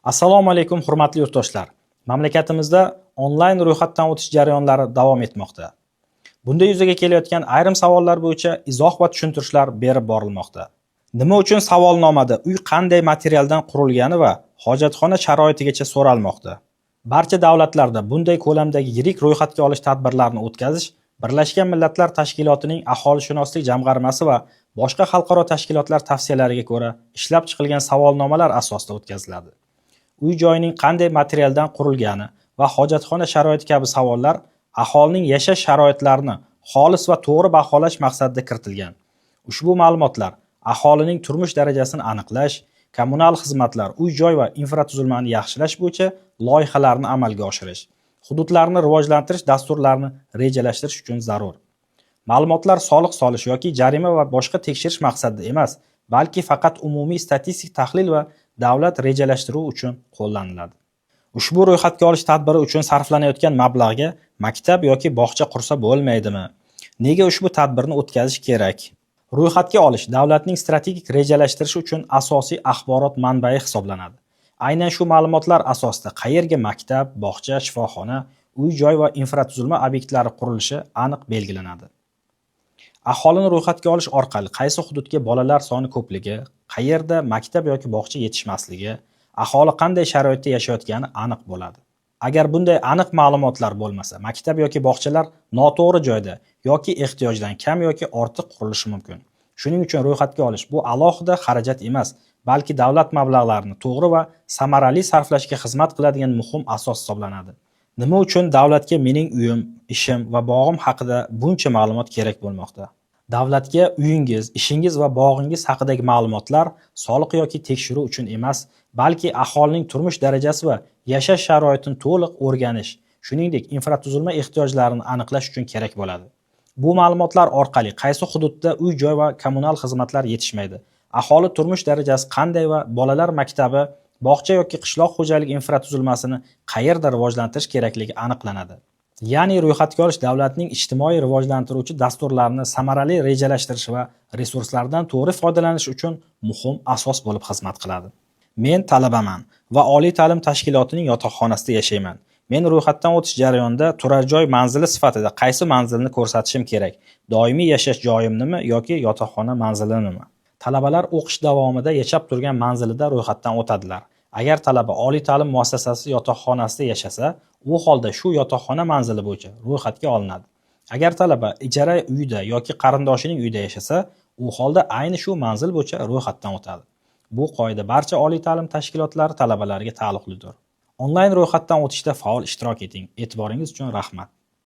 Assalomu alaykum hurmatli yurtdoshlar. Mamlakatimizda onlayn ro'yxatdan o'tish jarayonlari davom etmoqda. Bunda yuzaga kelayotgan ayrim savollar bo'yicha izoh va tushuntirishlar berib borilmoqda. Nima uchun savolnomada uy qanday materialdan qurilgani va hojatxona sharoitigacha so'ralmoqda. Barcha davlatlarda bunday ko'lamdagi yirik ro'yxatga olish tadbirlarini o'tkazish Birlashgan Millatlar Tashkilotining aholishunoslik jamg'armasi va boshqa xalqaro tashkilotlar tavsiyalariga ko'ra ishlab chiqilgan savolnomalar asosida o'tkaziladi. Uy joyning qanday materialdan qurilgani va hojatxona sharoiti kabi savollar aholining yashash sharoitlarini xolis va to'g'ri baholash maqsadida kiritilgan. Ushbu ma'lumotlar aholining turmush darajasini aniqlash, kommunal xizmatlar, uy joy va infratuzilmani yaxshilash bo'yicha loyihalarni amalga oshirish, hududlarni rivojlantirish dasturlarini rejalashtirish uchun zarur. Ma'lumotlar soliq solish yoki jarima va boshqa tekshirish maqsadida emas, balki faqat umumiy statistik tahlil va davlat rejalashtiruvi uchun qo'llaniladi. Ushbu ro'yxatga olish tadbiri uchun sarflanayotgan mablag'ga maktab yoki bog'cha qursa bo'lmaydimi? Nega ushbu tadbirni o'tkazish kerak? Ro'yxatga olish davlatning strategik rejalashtirishi uchun asosiy axborot manbai hisoblanadi. Aynan shu ma'lumotlar asosida qayerga maktab, bog'cha, shifoxona, uy joy va infratuzilma obyektlari qurilishi aniq belgilanadi. Aholini ro'yxatga olish orqali qaysi hududga bolalar soni ko'pligi, qayerda maktab yoki bog'cha yetishmasligi, aholi qanday sharoitda yashayotgani aniq bo'ladi. Agar bunday aniq ma'lumotlar bo'lmasa, maktab yoki bog'chalar noto'g'ri joyda yoki ehtiyojdan kam yoki ortiq qurilishi mumkin. Shuning uchun ro'yxatga olish bu alohida xarajat emas, balki davlat mablag'larini to'g'ri va samarali sarflashga xizmat qiladigan muhim asos hisoblanadi. Nima uchun davlatga mening uyim, ishim va bog'im haqida buncha ma'lumot kerak bo'lmoqda? Davlatga uyingiz, ishingiz va bog'ingiz haqidagi ma'lumotlar soliq yoki tekshiruv uchun emas, balki aholining turmush darajasi va yashash sharoitini to'liq o'rganish, shuningdek infratuzilma ehtiyojlarini aniqlash uchun kerak bo'ladi. Bu ma'lumotlar orqali qaysi hududda uy joy va kommunal xizmatlar yetishmaydi, aholi turmush darajasi qanday va bolalar maktabi, bog'cha yoki qishloq xo'jaligi infratuzilmasini qayerda rivojlantirish kerakligi aniqlanadi. Ya'ni ro'yxatga olish davlatning ijtimoiy rivojlantiruvchi dasturlarini samarali rejalashtirish va resurslardan to'g'ri foydalanish uchun muhim asos bo'lib xizmat qiladi. Men talabaman va oliy ta'lim tashkilotining yotoqxonasida yashayman. Men ro'yxatdan o'tish jarayonida turar joy manzili sifatida qaysi manzilni ko'rsatishim kerak? Doimiy yashash joyimnimi yoki yotoqxona manzilinimi? Talabalar o'qish davomida yashab turgan manzilida ro'yxatdan o'tadilar. Agar talaba oliy ta'lim muassasasi yotoqxonasida yashasa, u holda shu yotoqxona manzili bo'yicha ro'yxatga olinadi. Agar talaba ijara uyda yoki qarindoshining uyida yashasa, u holda ayni shu manzil bo'yicha ro'yxatdan o'tadi. Bu qoida barcha oliy ta'lim tashkilotlari talabalariga taalluqlidir. Onlayn ro'yxatdan o'tishda faol ishtirok eting. E'tiboringiz uchun rahmat.